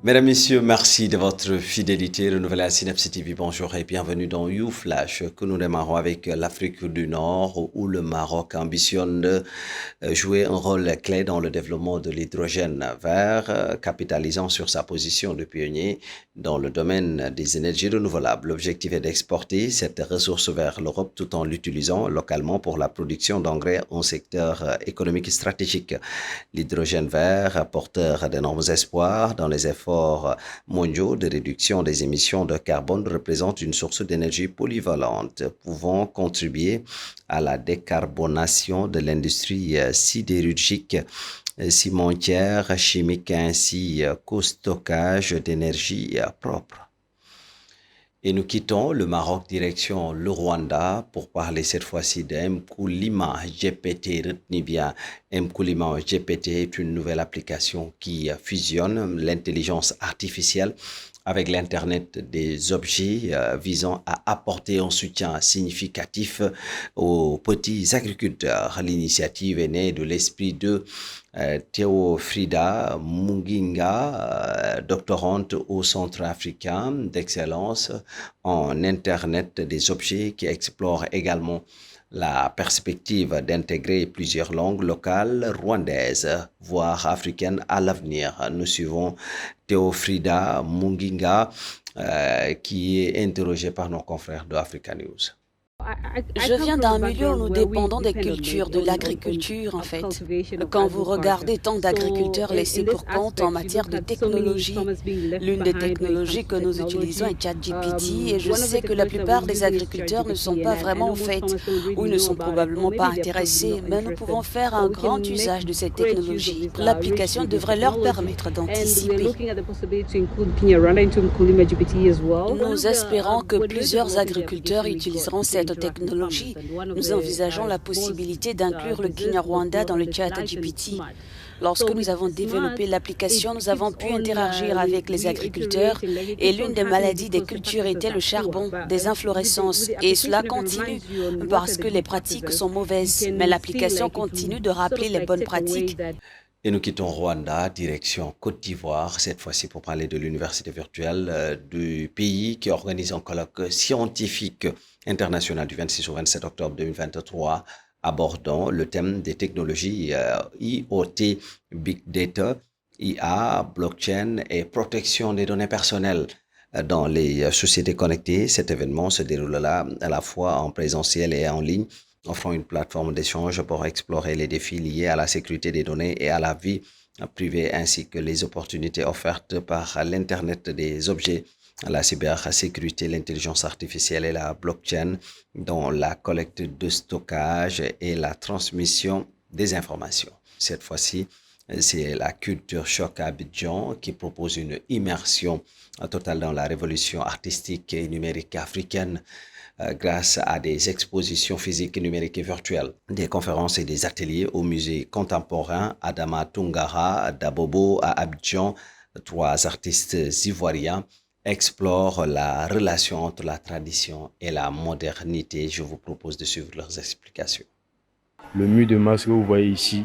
Mesdames, Messieurs, merci de votre fidélité renouvelée à Synapse TV. Bonjour et bienvenue dans YouFlash que nous démarrons avec l'Afrique du Nord où le Maroc ambitionne de jouer un rôle clé dans le développement de l'hydrogène vert, capitalisant sur sa position de pionnier dans le domaine des énergies renouvelables. L'objectif est d'exporter cette ressource vers l'Europe tout en l'utilisant localement pour la production d'engrais en secteur économique stratégique. L'hydrogène vert, porteur d'énormes espoirs dans les efforts mondiaux de réduction des émissions de carbone, représente une source d'énergie polyvalente, pouvant contribuer à la décarbonation de l'industrie sidérurgique, cimentière, chimique ainsi qu'au stockage d'énergie propre. Et nous quittons le Maroc direction le Rwanda pour parler cette fois-ci de Mkulima GPT. Retenez bien, Mkulima GPT est une nouvelle application qui fusionne l'intelligence artificielle avec l'Internet des objets visant à apporter un soutien significatif aux petits agriculteurs. L'initiative est née de l'esprit de Théofrida Muginga, doctorante au Centre africain d'excellence en Internet des objets qui explore également la perspective d'intégrer plusieurs langues locales rwandaises, voire africaines à l'avenir. Nous suivons Théofrida Muginga, qui est interrogée par nos confrères de Africa News. Je viens d'un milieu où nous dépendons des cultures, de l'agriculture en fait. Quand vous regardez tant d'agriculteurs laissés pour compte en matière de technologie, l'une des technologies que nous utilisons est ChatGPT et je sais que la plupart des agriculteurs ne sont pas vraiment au fait ou ne sont probablement pas intéressés, mais nous pouvons faire un grand usage de cette technologie. L'application devrait leur permettre d'anticiper. Nous espérons que plusieurs agriculteurs utiliseront cette technologie. Nous envisageons la possibilité d'inclure le Kinyarwanda dans le chat GPT. Lorsque nous avons développé l'application, nous avons pu interagir avec les agriculteurs et l'une des maladies des cultures était le charbon, des inflorescences. Et cela continue parce que les pratiques sont mauvaises, mais l'application continue de rappeler les bonnes pratiques. Et nous quittons Rwanda, direction Côte d'Ivoire, cette fois-ci pour parler de l'université virtuelle du pays qui organise un colloque scientifique international du 26 au 27 octobre 2023 abordant le thème des technologies IoT, Big Data, IA, blockchain et protection des données personnelles dans les sociétés connectées. Cet événement se déroulera à la fois en présentiel et en ligne, offrant une plateforme d'échange pour explorer les défis liés à la sécurité des données et à la vie privée, ainsi que les opportunités offertes par l'Internet des objets, la cybersécurité, l'intelligence artificielle et la blockchain dans la collecte de stockage et la transmission des informations. Cette fois-ci, c'est la Culture Choc à Abidjan qui propose une immersion totale dans la révolution artistique et numérique africaine grâce à des expositions physiques, numériques et virtuelles, des conférences et des ateliers au musée contemporain Adama Tungara d'Abobo à Abidjan. Trois artistes ivoiriens explorent la relation entre la tradition et la modernité. Je vous propose de suivre leurs explications. Le mur de Mars que vous voyez ici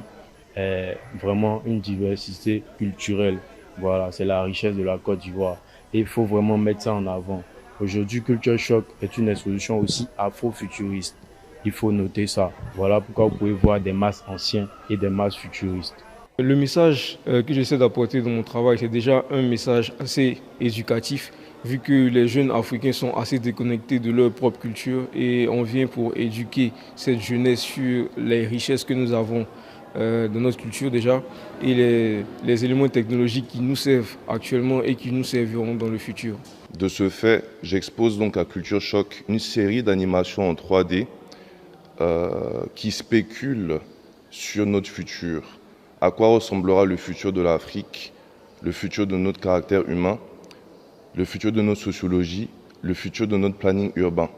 est vraiment une diversité culturelle. Voilà, c'est la richesse de la Côte d'Ivoire. Et il faut vraiment mettre ça en avant. Aujourd'hui, Culture Shock est une exposition aussi afro-futuriste. Il faut noter ça. Voilà pourquoi vous pouvez voir des masques anciens et des masques futuristes. Le message que j'essaie d'apporter dans mon travail, c'est déjà un message assez éducatif, vu que les jeunes Africains sont assez déconnectés de leur propre culture et on vient pour éduquer cette jeunesse sur les richesses que nous avons de notre culture déjà et les éléments technologiques qui nous servent actuellement et qui nous serviront dans le futur. De ce fait, j'expose donc à Culture Choc une série d'animations en 3D qui spéculent sur notre futur. À quoi ressemblera le futur de l'Afrique, le futur de notre caractère humain, le futur de notre sociologie, le futur de notre planning urbain.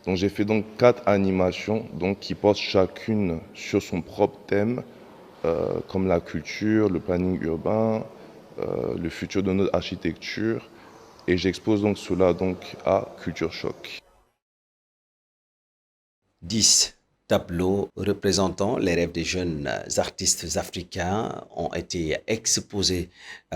Donc j'ai fait donc 4 animations qui portent chacune sur son propre thème, comme la culture, le planning urbain, le futur de notre architecture. Et j'expose donc cela à Culture Choc. 10, tableaux représentant les rêves des jeunes artistes africains ont été exposés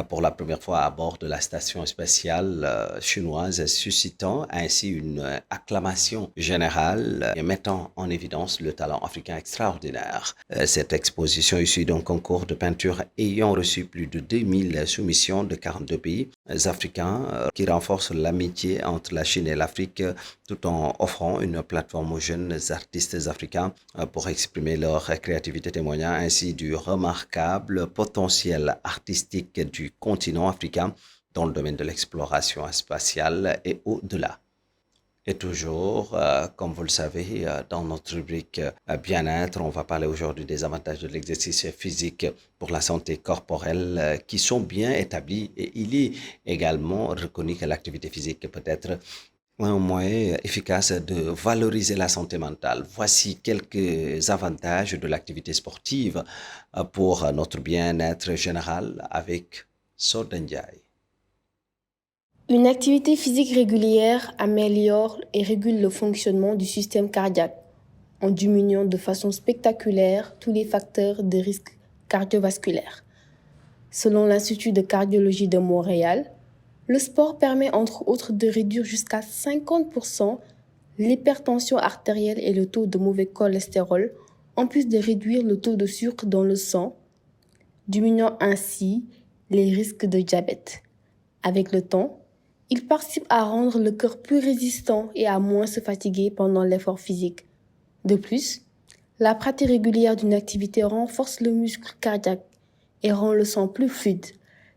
pour la première fois à bord de la station spatiale chinoise, suscitant ainsi une acclamation générale et mettant en évidence le talent africain extraordinaire. Cette exposition issue d'un concours de peinture ayant reçu plus de 2000 soumissions de 42 pays africains qui renforce l'amitié entre la Chine et l'Afrique tout en offrant une plateforme aux jeunes artistes africains pour exprimer leur créativité, témoignant ainsi du remarquable potentiel artistique du continent africain dans le domaine de l'exploration spatiale et au-delà. Et toujours, comme vous le savez, dans notre rubrique bien-être, on va parler aujourd'hui des avantages de l'exercice physique pour la santé corporelle qui sont bien établis et il est également reconnu que l'activité physique peut être un moyen efficace de valoriser la santé mentale. Voici quelques avantages de l'activité sportive pour notre bien-être général avec Soda Ndiaye. Une activité physique régulière améliore et régule le fonctionnement du système cardiaque en diminuant de façon spectaculaire tous les facteurs de risque cardiovasculaire. Selon l'Institut de cardiologie de Montréal, le sport permet entre autres de réduire jusqu'à 50% l'hypertension artérielle et le taux de mauvais cholestérol, en plus de réduire le taux de sucre dans le sang, diminuant ainsi les risques de diabète. Avec le temps, il participe à rendre le cœur plus résistant et à moins se fatiguer pendant l'effort physique. De plus, la pratique régulière d'une activité renforce le muscle cardiaque et rend le sang plus fluide,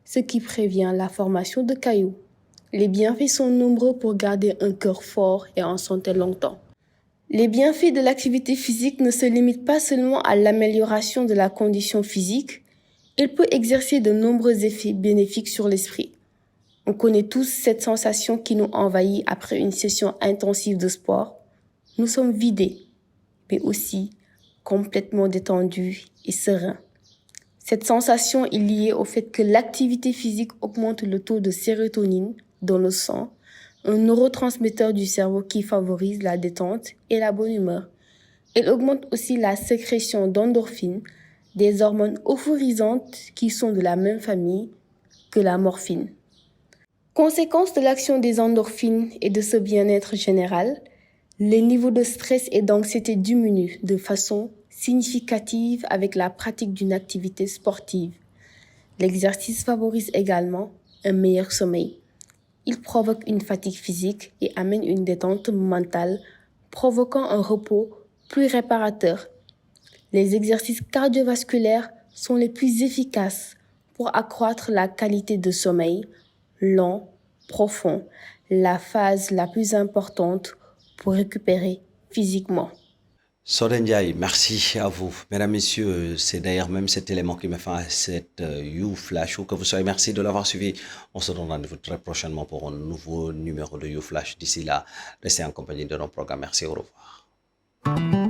ce qui prévient la formation de caillots. Les bienfaits sont nombreux pour garder un cœur fort et en santé longtemps. Les bienfaits de l'activité physique ne se limitent pas seulement à l'amélioration de la condition physique, il peut exercer de nombreux effets bénéfiques sur l'esprit. On connaît tous cette sensation qui nous envahit après une session intensive de sport. Nous sommes vidés, mais aussi complètement détendus et sereins. Cette sensation est liée au fait que l'activité physique augmente le taux de sérotonine dans le sang, un neurotransmetteur du cerveau qui favorise la détente et la bonne humeur. Elle augmente aussi la sécrétion d'endorphines, des hormones euphorisantes qui sont de la même famille que la morphine. Conséquence de l'action des endorphines et de ce bien-être général, les niveaux de stress et d'anxiété diminuent de façon significative avec la pratique d'une activité sportive. L'exercice favorise également un meilleur sommeil. Il provoque une fatigue physique et amène une détente mentale, provoquant un repos plus réparateur. Les exercices cardiovasculaires sont les plus efficaces pour accroître la qualité de sommeil, lent, profond, la phase la plus importante pour récupérer physiquement. Soda Ndiaye, merci à vous. Mesdames, Messieurs, c'est d'ailleurs même cet élément qui me fait à cette YouFlash. Où que vous soyez, merci de l'avoir suivi. On se donne rendez-vous très prochainement pour un nouveau numéro de YouFlash. D'ici là, restez en compagnie de nos programmes. Merci, au revoir.